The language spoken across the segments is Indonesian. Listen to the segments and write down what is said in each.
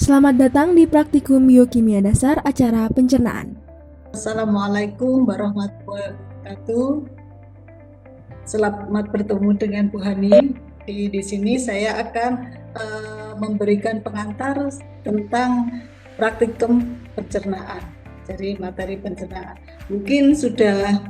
Selamat datang di Praktikum Biokimia Dasar acara pencernaan. Assalamualaikum warahmatullahi wabarakatuh. Selamat bertemu dengan Bu Hani. Di sini saya akan memberikan pengantar tentang praktikum pencernaan. Jadi materi pencernaan. Mungkin sudah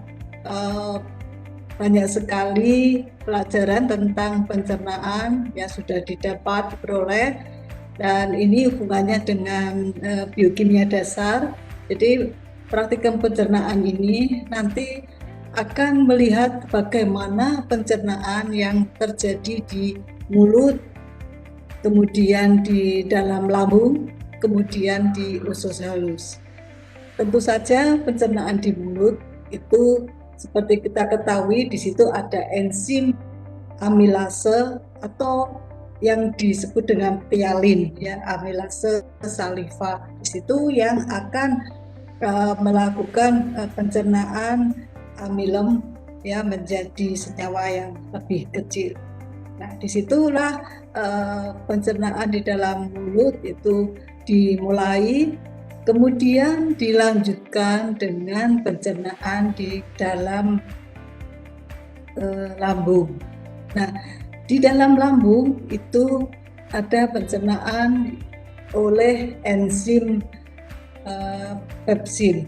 banyak sekali pelajaran tentang pencernaan yang sudah didapat diperoleh, dan ini hubungannya dengan biokimia dasar. Jadi praktikum pencernaan ini nanti akan melihat bagaimana pencernaan yang terjadi di mulut, kemudian di dalam lambung, kemudian di usus halus. Tentu saja pencernaan di mulut itu seperti kita ketahui, di situ ada enzim amilase atau yang disebut dengan ptyalin, ya, amilase saliva. Di situ yang akan melakukan pencernaan amilem, ya, menjadi senyawa yang lebih kecil. Nah, disitulah pencernaan di dalam mulut itu dimulai, kemudian dilanjutkan dengan pencernaan di dalam lambung. Nah, di dalam lambung itu ada pencernaan oleh enzim pepsin.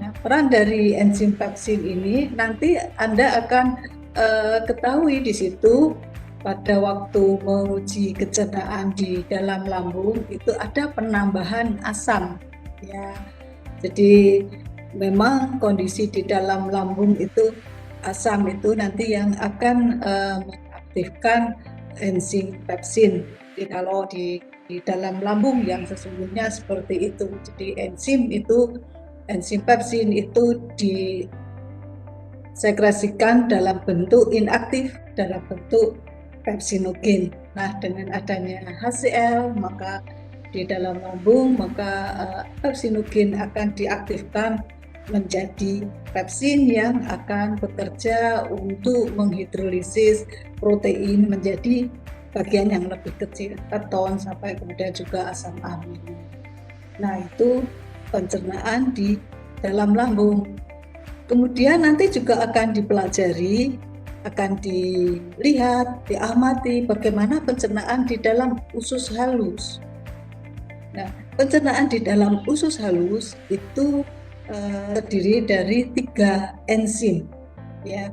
Nah, peran dari enzim pepsin ini nanti Anda akan ketahui di situ pada waktu menguji kecernaan di dalam lambung itu ada penambahan asam, ya. Jadi memang kondisi di dalam lambung itu asam itu nanti yang akan mengaktifkan enzim pepsin. Jadi kalau di dalam lambung yang sesungguhnya seperti itu. Jadi enzim pepsin itu disekresikan dalam bentuk inaktif, dalam bentuk pepsinogen. Nah, dengan adanya HCl maka di dalam lambung maka pepsinogen akan diaktifkan menjadi pepsin yang akan bekerja untuk menghidrolisis protein menjadi bagian yang lebih kecil, keton sampai kemudian juga asam amino. Nah, itu pencernaan di dalam lambung. Kemudian nanti juga akan dipelajari, akan dilihat, diamati bagaimana pencernaan di dalam usus halus. Nah, pencernaan di dalam usus halus itu terdiri dari 3 enzim, ya.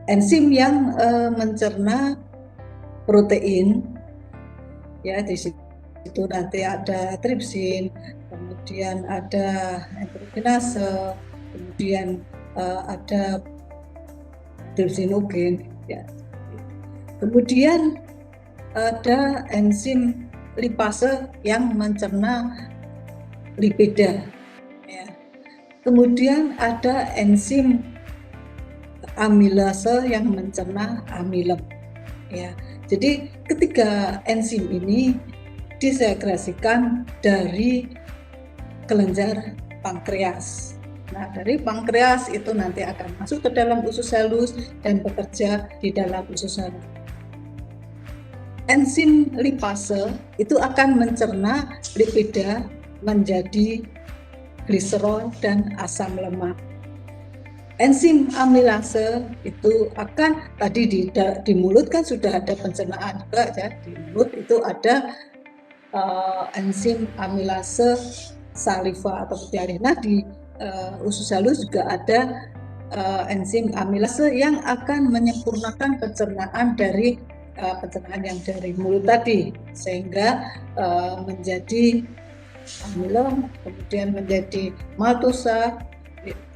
Enzim yang mencerna protein, ya, di situ nanti ada tripsin, kemudian ada nitrogenase, kemudian ada tripsinogen, ya. Kemudian ada enzim lipase yang mencerna lipida, ya. Kemudian ada enzim amilase yang mencerna amilem, ya. Jadi ketiga enzim ini disekresikan dari kelenjar pankreas. Nah, dari pankreas itu nanti akan masuk ke dalam usus halus dan bekerja di dalam usus halus. Enzim lipase itu akan mencerna lipida menjadi gliserol dan asam lemak. Enzim amilase itu akan tadi di mulut kan sudah ada pencernaan juga, ya. Di mulut itu ada enzim amilase saliva atau ptyalin. Nah, di usus halus juga ada enzim amilase yang akan menyempurnakan pencernaan dari pencernaan yang dari mulut tadi, sehingga menjadi amilem, kemudian menjadi maltosa,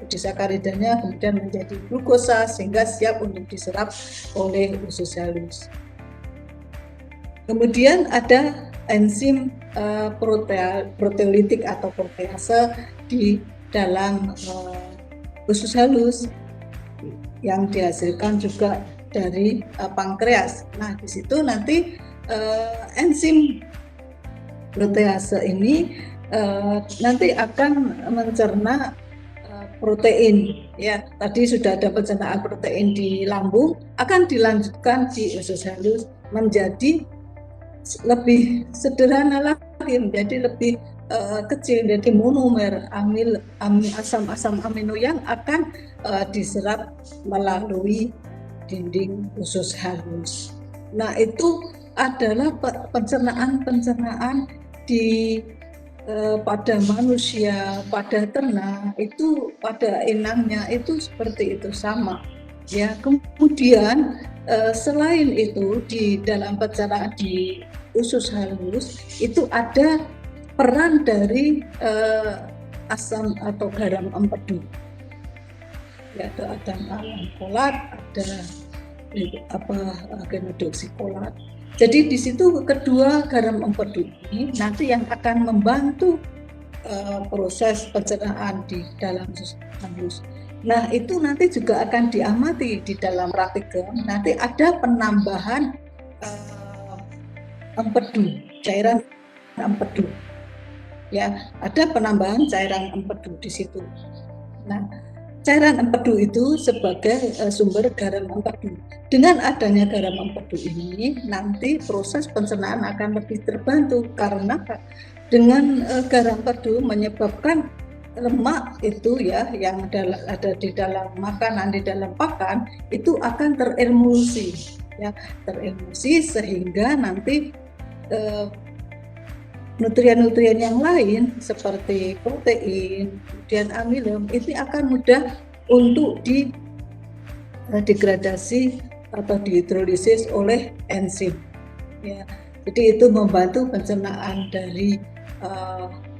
disakaridanya kemudian menjadi glukosa sehingga siap untuk diserap oleh usus halus. Kemudian ada enzim proteolitik atau protease di dalam usus halus yang dihasilkan juga dari pankreas. Nah, di situ nanti enzim protease ini nanti akan mencerna protein, ya. Tadi sudah ada pencernaan protein di lambung, akan dilanjutkan di usus halus menjadi lebih sederhana lagi menjadi lebih kecil, jadi monomer asam amino yang akan diserap melalui dinding usus halus. Nah, itu adalah pencernaan di pada manusia, pada ternak itu, pada inangnya itu seperti itu sama. Ya, kemudian selain itu di dalam pencernaan di usus halus itu ada peran dari asam atau garam empedu. Ya, ada alam folat, ada genodeoksikolat. Jadi di situ kedua garam empedu ini nanti yang akan membantu proses pencernaan di dalam usus halus. Nah, itu nanti juga akan diamati di dalam praktikum. Nanti ada penambahan empedu, cairan empedu. Ya, ada penambahan cairan empedu di situ. Nah, cairan empedu itu sebagai sumber garam empedu. Dengan adanya garam empedu ini, nanti proses pencernaan akan lebih terbantu karena dengan garam empedu menyebabkan lemak itu ya yang ada di dalam makanan, di dalam pakan itu akan teremulsi, ya, teremulsi sehingga nanti nutrien-nutrien yang lain seperti protein, kemudian amilum itu akan mudah untuk degradasi atau dihidrolisis oleh enzim. Ya, jadi itu membantu pencernaan dari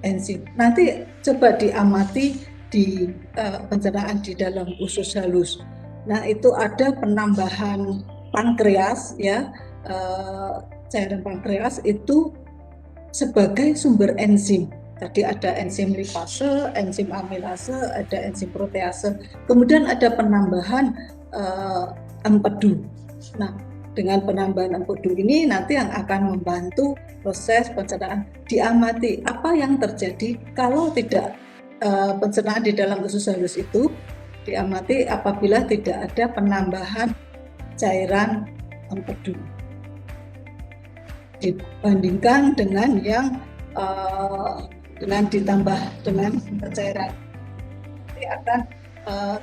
enzim. Nanti coba diamati di pencernaan di dalam usus halus. Nah, itu ada penambahan pankreas, ya, cairan pankreas itu sebagai sumber enzim. Tadi ada enzim lipase, enzim amilase, ada enzim protease. Kemudian ada penambahan empedu. Nah, dengan penambahan empedu ini nanti yang akan membantu proses pencernaan. Diamati apa yang terjadi kalau tidak pencernaan di dalam usus halus itu, diamati apabila tidak ada penambahan cairan empedu dibandingkan dengan yang dengan ditambah dengan cairan. Nanti akan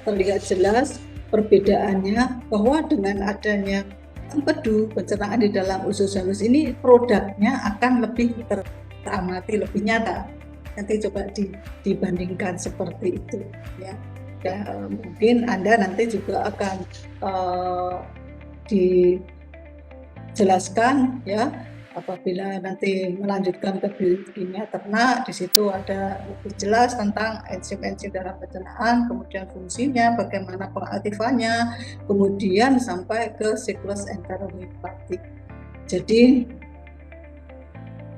terlihat jelas perbedaannya bahwa dengan adanya empedu, pencernaan di dalam usus halus ini produknya akan lebih teramati, lebih nyata. Nanti coba dibandingkan seperti itu, ya. Mungkin Anda nanti juga akan dijelaskan, ya, apabila nanti melanjutkan ke biokimia ternak. Di situ ada lebih jelas tentang enzim-enzim dalam pencernaan, kemudian fungsinya, bagaimana pengaktifannya, kemudian sampai ke siklus enterohepatik. Jadi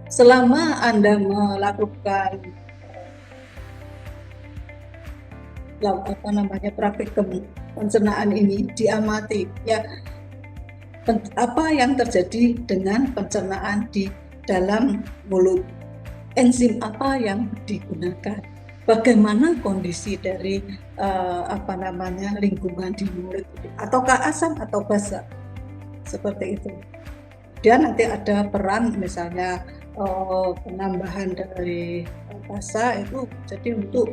selama Anda melakukan praktikum pencernaan ini, diamati, ya, apa yang terjadi dengan pencernaan di dalam mulut, enzim apa yang digunakan, bagaimana kondisi dari lingkungan di mulut, ataukah asam atau basa, seperti itu. Dan nanti ada peran misalnya penambahan dari basa itu jadi untuk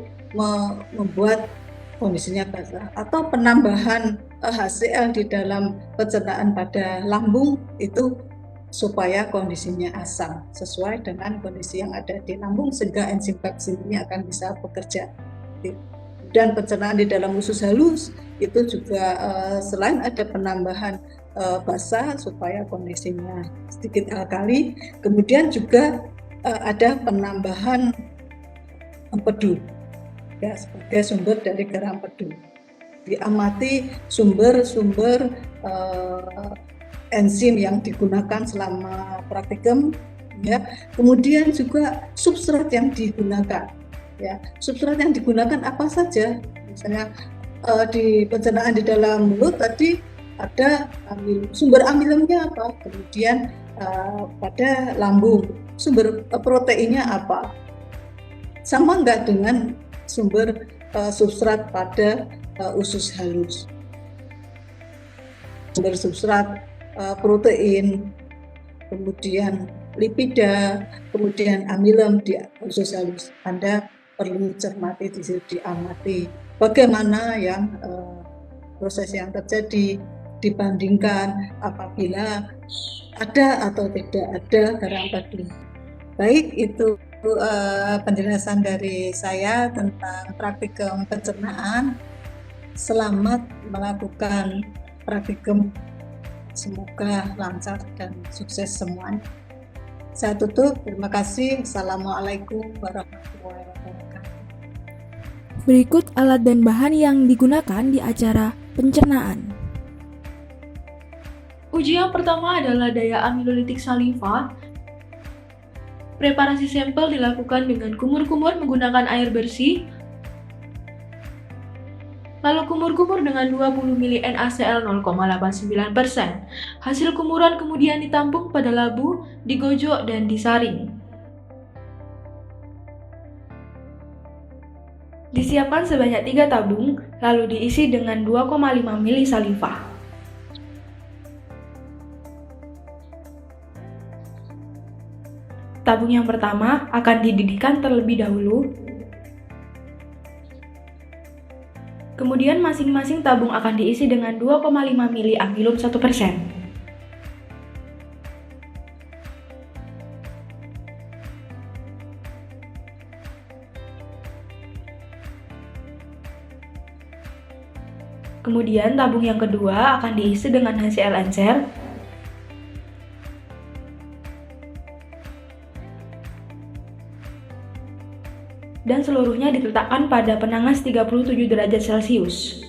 membuat kondisinya basah, atau penambahan HCl di dalam pencernaan pada lambung itu supaya kondisinya asam sesuai dengan kondisi yang ada di lambung sehingga enzim pepsin ini akan bisa bekerja. Dan pencernaan di dalam usus halus itu juga selain ada penambahan basa supaya kondisinya sedikit alkali, kemudian juga ada penambahan empedu, ya, sebagai sumber dari garam empedu. Diamati sumber-sumber enzim yang digunakan selama praktikum, ya. Kemudian juga substrat yang digunakan, ya. Substrat yang digunakan apa saja? Misalnya di pencernaan di dalam mulut tadi ada sumber amilumnya apa? Kemudian pada lambung sumber proteinnya apa? Sama enggak dengan sumber substrat pada usus halus? Sumber substrat protein, kemudian lipida, kemudian amilem di usus halus. Anda perlu cermati, diamati bagaimana yang proses yang terjadi dibandingkan apabila ada atau tidak ada garam tadi. Baik, itu penjelasan dari saya tentang praktikum pencernaan. Selamat melakukan praktikum, semoga lancar dan sukses semuanya. Saya tutup, terima kasih. Assalamualaikum warahmatullahi wabarakatuh. Berikut alat dan bahan yang digunakan di acara pencernaan. Uji yang pertama adalah daya amilolitik saliva. Preparasi sampel dilakukan dengan kumur-kumur menggunakan air bersih. Lalu kumur-kumur dengan 20 ml NaCl 0,89%. Hasil kumuran kemudian ditampung pada labu, digojok dan disaring. Disiapkan sebanyak 3 tabung, lalu diisi dengan 2,5 ml saliva. Tabung yang pertama akan dididihkan terlebih dahulu. Kemudian masing-masing tabung akan diisi dengan 2,5 ml amilum 1%. Kemudian tabung yang kedua akan diisi dengan HCl encer. Dan seluruhnya diletakkan pada penanas 37 derajat Celcius.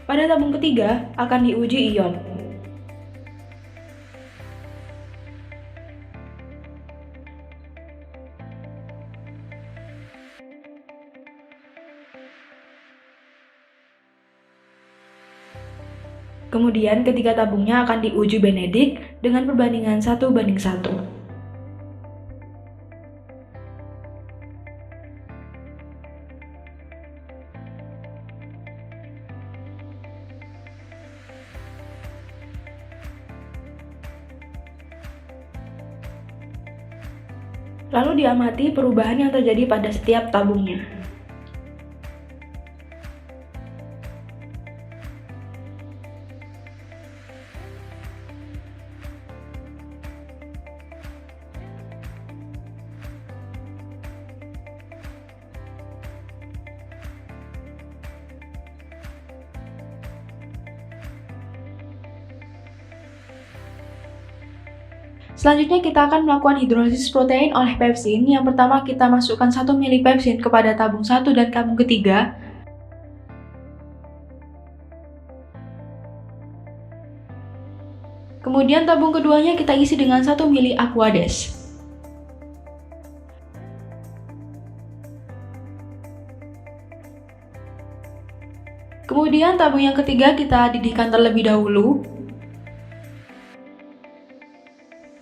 Pada tabung ketiga akan diuji ion. Kemudian ketiga tabungnya akan diuji Benedict dengan perbandingan 1:1. Lalu diamati perubahan yang terjadi pada setiap tabungnya. Selanjutnya kita akan melakukan hidrolisis protein oleh pepsin. Yang pertama kita masukkan 1 ml pepsin kepada tabung 1 dan tabung ketiga. Kemudian tabung keduanya kita isi dengan 1 ml Aquades. Kemudian tabung yang ketiga kita didihkan terlebih dahulu.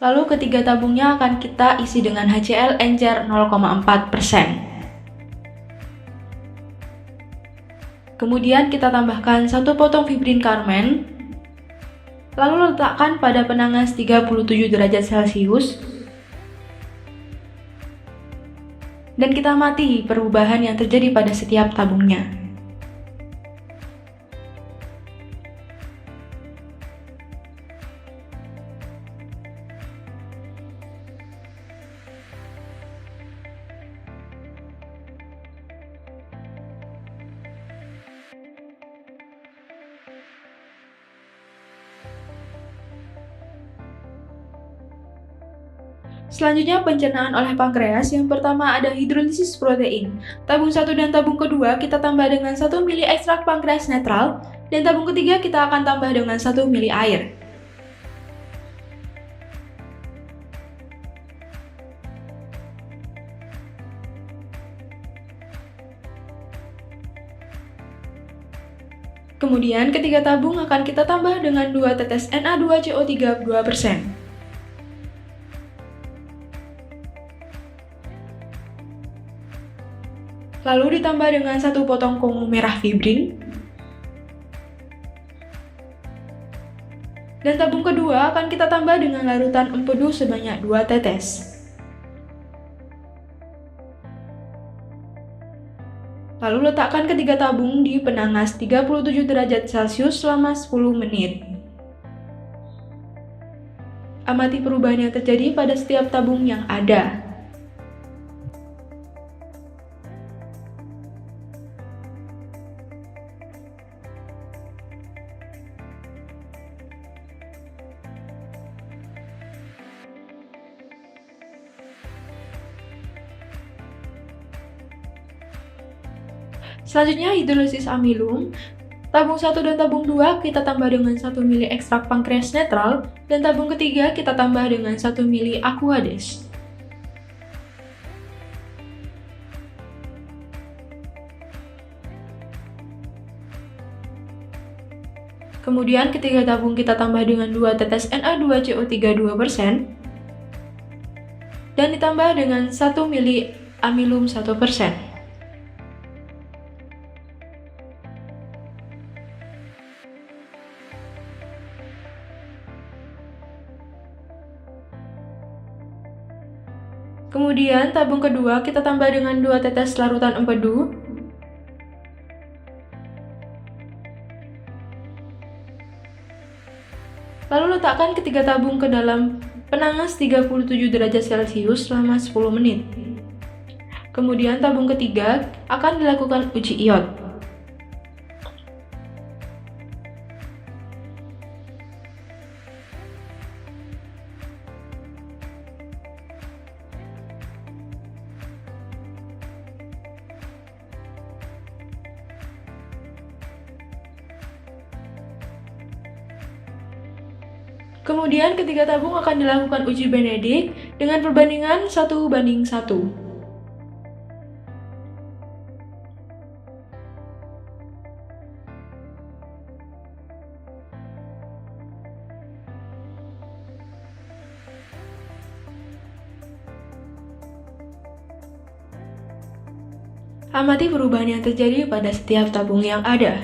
Lalu ketiga tabungnya akan kita isi dengan HCl encer 0,4%. Kemudian kita tambahkan 1 potong fibrin karmen. Lalu letakkan pada penanas 37 derajat Celcius. Dan kita amati perubahan yang terjadi pada setiap tabungnya. Selanjutnya pencernaan oleh pankreas. Yang pertama ada hidrolisis protein. Tabung 1 dan tabung kedua kita tambah dengan 1 ml ekstrak pankreas netral, dan tabung ketiga kita akan tambah dengan 1 ml air. Kemudian ketiga tabung akan kita tambah dengan 2 tetes Na2CO3 2%. Lalu ditambah dengan 1 potong komu merah fibrin. Dan tabung kedua akan kita tambah dengan larutan empedu sebanyak 2 tetes. Lalu letakkan ketiga tabung di penanas 37 derajat Celcius selama 10 menit. Amati perubahan yang terjadi pada setiap tabung yang ada. Selanjutnya hidrolisis amilum. Tabung 1 dan tabung 2 kita tambah dengan 1 ml ekstrak pankreas netral, dan tabung ketiga kita tambah dengan 1 ml aquades. Kemudian ketiga tabung kita tambah dengan 2 tetes Na2CO3 2%, dan ditambah dengan 1 ml amilum 1%. Kemudian tabung kedua kita tambah dengan 2 tetes larutan empedu. Lalu letakkan ketiga tabung ke dalam penanas 37 derajat Celcius selama 10 menit. Kemudian tabung ketiga akan dilakukan uji iod. Kemudian ketiga tabung akan dilakukan uji Benedict dengan perbandingan 1:1. Amati perubahan yang terjadi pada setiap tabung yang ada.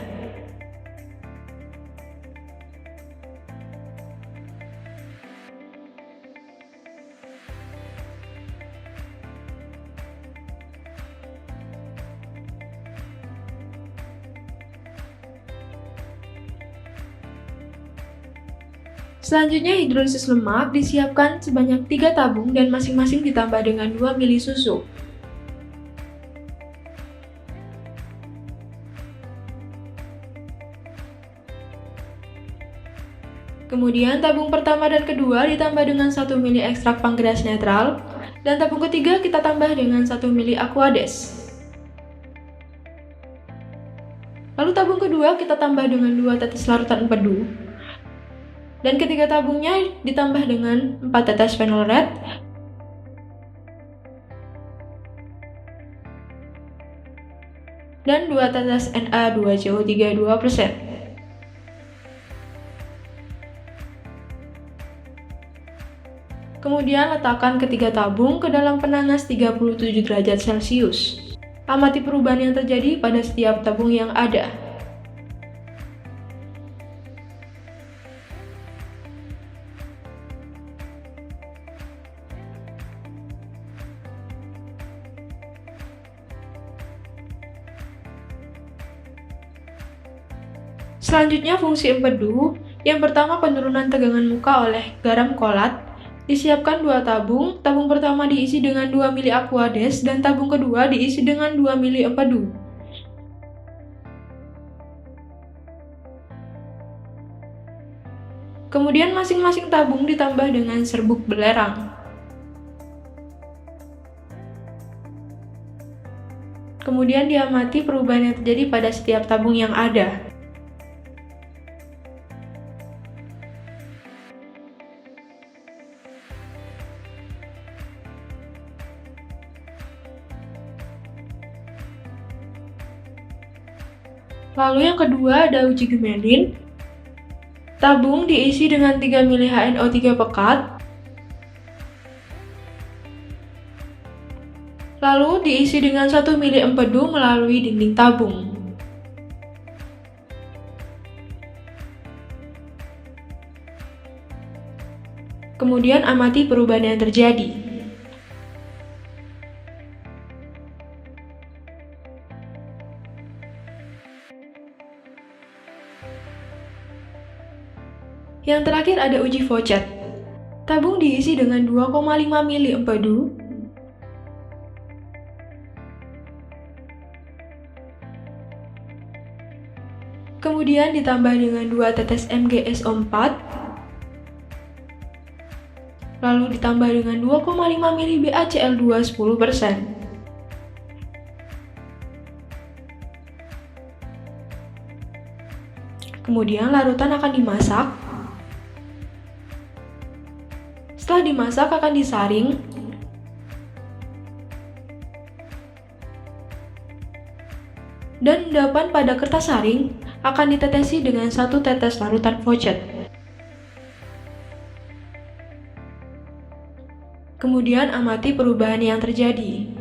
Selanjutnya hidrolisis lemak disiapkan sebanyak 3 tabung dan masing-masing ditambah dengan 2 ml susu. Kemudian tabung pertama dan kedua ditambah dengan 1 ml ekstrak pankreas netral, dan tabung ketiga kita tambah dengan 1 ml aquades. Lalu tabung kedua kita tambah dengan 2 tetes larutan empedu, dan ketiga tabungnya ditambah dengan 4 tetes phenol red, dan 2 tetes Na2CO3 2%. Kemudian letakkan ketiga tabung ke dalam penanas 37 derajat Celcius. Amati perubahan yang terjadi pada setiap tabung yang ada. Selanjutnya fungsi empedu. Yang pertama, penurunan tegangan muka oleh garam kolat. Disiapkan 2 tabung. Tabung pertama diisi dengan 2 ml aquades dan tabung kedua diisi dengan 2 ml empedu. Kemudian masing-masing tabung ditambah dengan serbuk belerang. Kemudian diamati perubahan yang terjadi pada setiap tabung yang ada. Lalu yang kedua ada uji Gemelin. Tabung diisi dengan 3 ml HNO3 pekat. Lalu diisi dengan 1 ml empedu melalui dinding tabung. Kemudian amati perubahan yang terjadi. Yang terakhir ada uji Fouchet. Tabung diisi dengan 2,5 mili empedu, kemudian ditambah dengan 2 tetes MgSO4, lalu ditambah dengan 2,5 mili BaCl2 10%. Kemudian larutan akan dimasak. Setelah dimasak akan disaring. Dan endapan pada kertas saring akan ditetesi dengan 1 tetes larutan Fouchet. Kemudian amati perubahan yang terjadi.